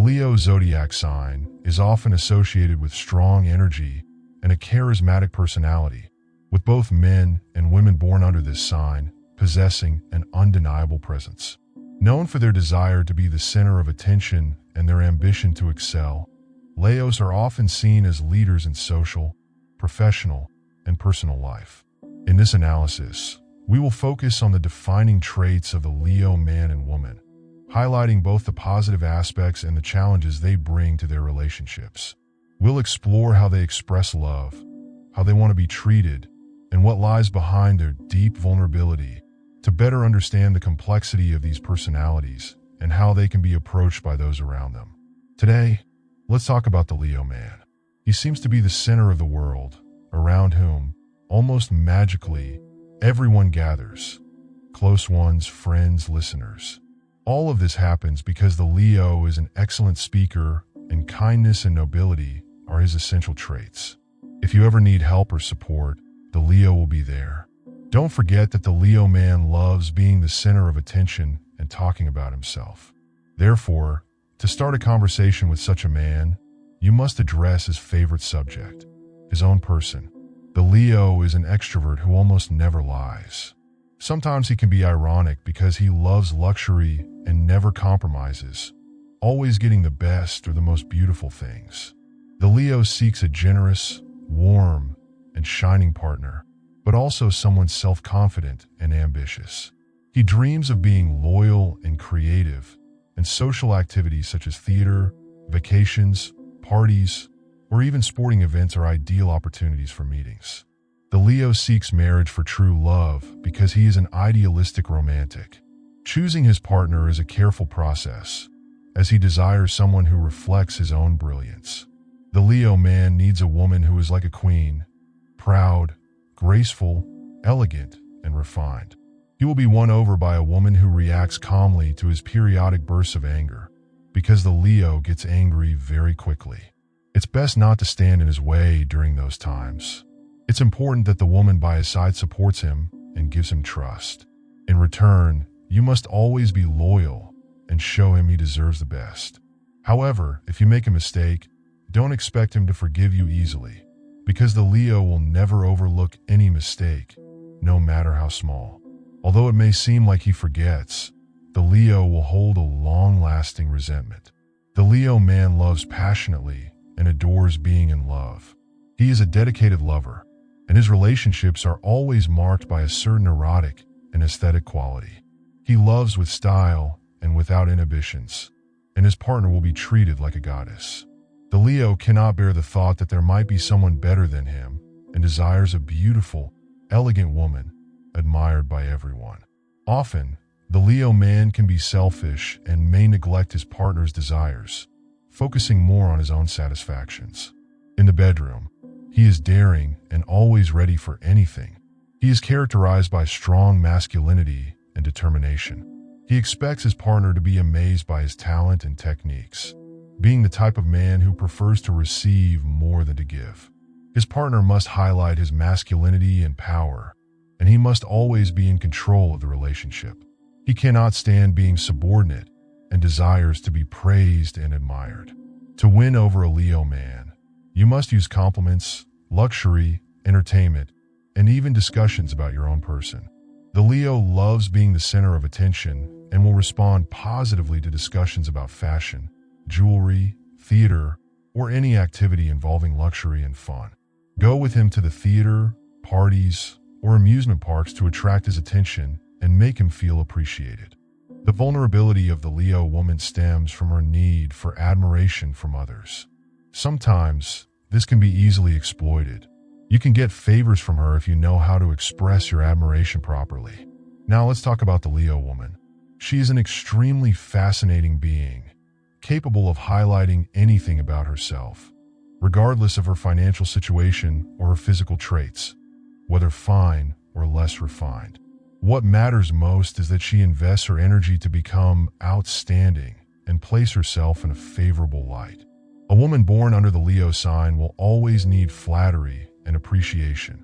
Leo zodiac sign is often associated with strong energy and a charismatic personality, with both men and women born under this sign possessing an undeniable presence. Known for their desire to be the center of attention and their ambition to excel, Leos are often seen as leaders in social, professional, and personal life. In this analysis, we will focus on the defining traits of the Leo man and woman, highlighting both the positive aspects and the challenges they bring to their relationships. We'll explore how they express love, how they want to be treated, and what lies behind their deep vulnerability to better understand the complexity of these personalities and how they can be approached by those around them. Today, let's talk about the Leo man. He seems to be the center of the world, around whom, almost magically, everyone gathers. Close ones, friends, listeners. All of this happens because the Leo is an excellent speaker, and kindness and nobility are his essential traits. If you ever need help or support, the Leo will be there. Don't forget that the Leo man loves being the center of attention and talking about himself. Therefore, to start a conversation with such a man, you must address his favorite subject, his own person. The Leo is an extrovert who almost never lies. Sometimes he can be ironic because he loves luxury and never compromises, always getting the best or the most beautiful things. The Leo seeks a generous, warm, and shining partner, but also someone self-confident and ambitious. He dreams of being loyal and creative, and social activities such as theater, vacations, parties, or even sporting events are ideal opportunities for meetings. The Leo seeks marriage for true love because he is an idealistic romantic. Choosing his partner is a careful process, as he desires someone who reflects his own brilliance. The Leo man needs a woman who is like a queen, proud, graceful, elegant, and refined. He will be won over by a woman who reacts calmly to his periodic bursts of anger, because the Leo gets angry very quickly. It's best not to stand in his way during those times. It's important that the woman by his side supports him and gives him trust. In return, you must always be loyal and show him he deserves the best. However, if you make a mistake, don't expect him to forgive you easily, because the Leo will never overlook any mistake, no matter how small. Although it may seem like he forgets, the Leo will hold a long-lasting resentment. The Leo man loves passionately and adores being in love. He is a dedicated lover, and his relationships are always marked by a certain erotic and aesthetic quality. He loves with style and without inhibitions, and his partner will be treated like a goddess. The Leo cannot bear the thought that there might be someone better than him and desires a beautiful, elegant woman admired by everyone. Often, the Leo man can be selfish and may neglect his partner's desires, focusing more on his own satisfactions. In the bedroom, he is daring and always ready for anything. He is characterized by strong masculinity and determination. He expects his partner to be amazed by his talent and techniques, being the type of man who prefers to receive more than to give. His partner must highlight his masculinity and power, and he must always be in control of the relationship. He cannot stand being subordinate and desires to be praised and admired. To win over a Leo man, you must use compliments, luxury, entertainment, and even discussions about your own person. The Leo loves being the center of attention and will respond positively to discussions about fashion, jewelry, theater, or any activity involving luxury and fun. Go with him to the theater, parties, or amusement parks to attract his attention and make him feel appreciated. The vulnerability of the Leo woman stems from her need for admiration from others. Sometimes, this can be easily exploited. You can get favors from her if you know how to express your admiration properly. Now let's talk about the Leo woman. She is an extremely fascinating being, capable of highlighting anything about herself, regardless of her financial situation or her physical traits, whether fine or less refined. What matters most is that she invests her energy to become outstanding and place herself in a favorable light. A woman born under the Leo sign will always need flattery and appreciation,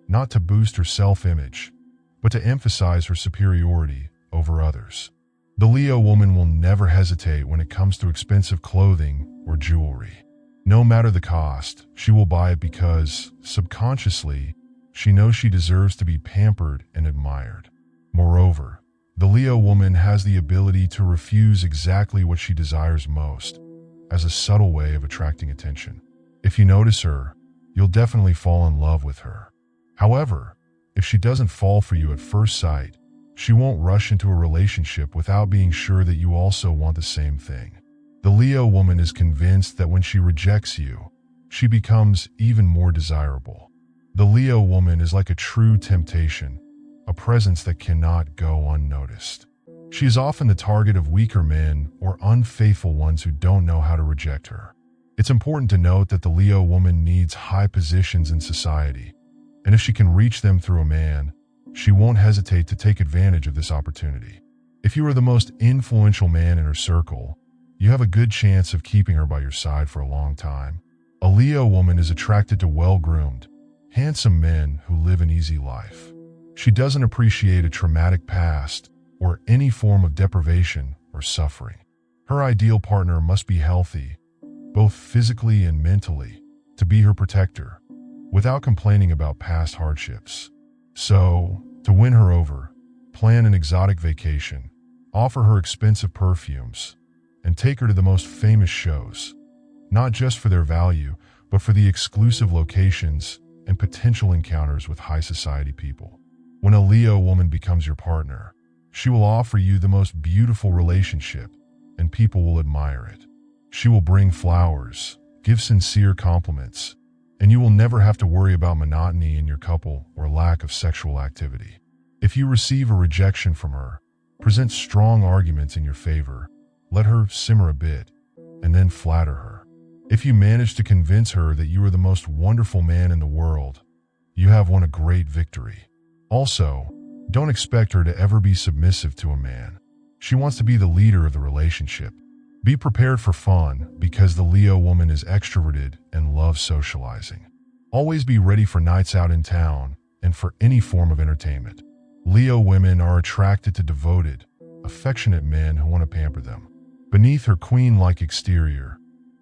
not to boost her self-image, but to emphasize her superiority over others. The Leo woman will never hesitate when it comes to expensive clothing or jewelry. No matter the cost, she will buy it because, subconsciously, she knows she deserves to be pampered and admired. Moreover, the Leo woman has the ability to refuse exactly what she desires most, as a subtle way of attracting attention. If you notice her, you'll definitely fall in love with her. However, if she doesn't fall for you at first sight, she won't rush into a relationship without being sure that you also want the same thing. The Leo woman is convinced that when she rejects you, she becomes even more desirable. The Leo woman is like a true temptation, a presence that cannot go unnoticed. She is often the target of weaker men or unfaithful ones who don't know how to reject her. It's important to note that the Leo woman needs high positions in society, and if she can reach them through a man, she won't hesitate to take advantage of this opportunity. If you are the most influential man in her circle, you have a good chance of keeping her by your side for a long time. A Leo woman is attracted to well-groomed, handsome men who live an easy life. She doesn't appreciate a traumatic past or any form of deprivation or suffering. Her ideal partner must be healthy, both physically and mentally, to be her protector, without complaining about past hardships. So, to win her over, plan an exotic vacation, offer her expensive perfumes, and take her to the most famous shows, not just for their value, but for the exclusive locations and potential encounters with high society people. When a Leo woman becomes your partner, she will offer you the most beautiful relationship, and people will admire it. She will bring flowers, give sincere compliments, and you will never have to worry about monotony in your couple or lack of sexual activity. If you receive a rejection from her, present strong arguments in your favor, let her simmer a bit, and then flatter her. If you manage to convince her that you are the most wonderful man in the world, you have won a great victory. Also, don't expect her to ever be submissive to a man. She wants to be the leader of the relationship. Be prepared for fun because the Leo woman is extroverted and loves socializing. Always be ready for nights out in town and for any form of entertainment. Leo women are attracted to devoted, affectionate men who want to pamper them. Beneath her queen-like exterior,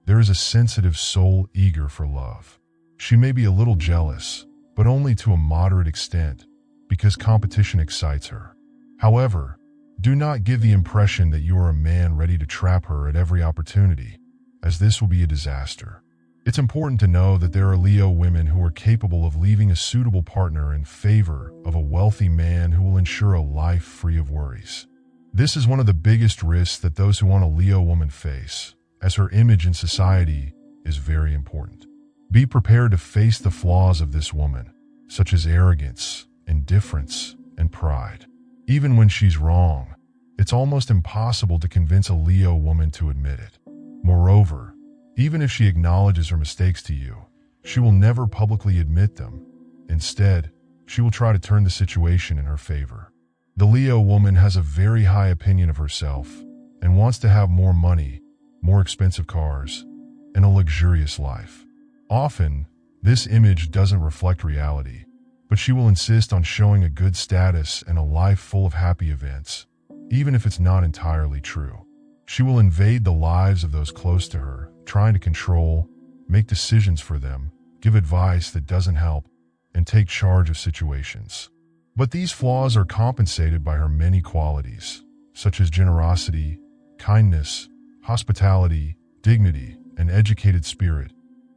there is a sensitive soul eager for love. She may be a little jealous, but only to a moderate extent, because competition excites her. However, do not give the impression that you are a man ready to trap her at every opportunity, as this will be a disaster. It's important to know that there are Leo women who are capable of leaving a suitable partner in favor of a wealthy man who will ensure a life free of worries. This is one of the biggest risks that those who want a Leo woman face, as her image in society is very important. Be prepared to face the flaws of this woman, such as arrogance, indifference, and pride. Even when she's wrong, it's almost impossible to convince a Leo woman to admit it. Moreover, even if she acknowledges her mistakes to you, she will never publicly admit them. Instead, she will try to turn the situation in her favor. The Leo woman has a very high opinion of herself and wants to have more money, more expensive cars, and a luxurious life. Often, this image doesn't reflect reality, but she will insist on showing a good status and a life full of happy events, even if it's not entirely true. She will invade the lives of those close to her, trying to control, make decisions for them, give advice that doesn't help, and take charge of situations. But these flaws are compensated by her many qualities, such as generosity, kindness, hospitality, dignity, an educated spirit,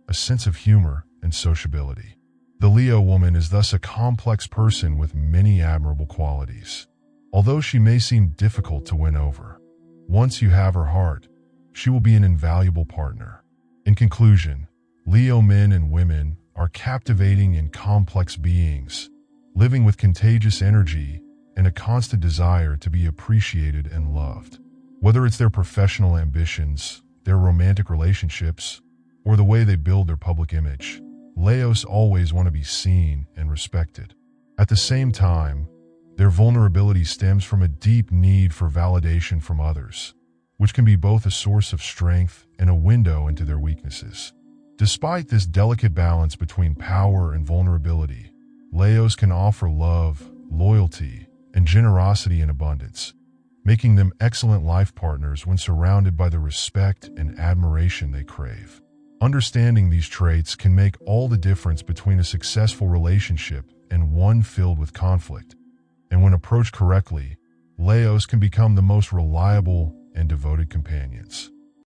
a sense of humor, and sociability. The Leo woman is thus a complex person with many admirable qualities. Although she may seem difficult to win over, once you have her heart, she will be an invaluable partner. In conclusion, Leo men and women are captivating and complex beings, living with contagious energy and a constant desire to be appreciated and loved. Whether it's their professional ambitions, their romantic relationships, or the way they build their public image, Leos always want to be seen and respected. At the same time, their vulnerability stems from a deep need for validation from others, which can be both a source of strength and a window into their weaknesses. Despite this delicate balance between power and vulnerability, Leos can offer love, loyalty, and generosity in abundance, making them excellent life partners when surrounded by the respect and admiration they crave. Understanding these traits can make all the difference between a successful relationship and one filled with conflict. And when approached correctly, Leos can become the most reliable and devoted companions.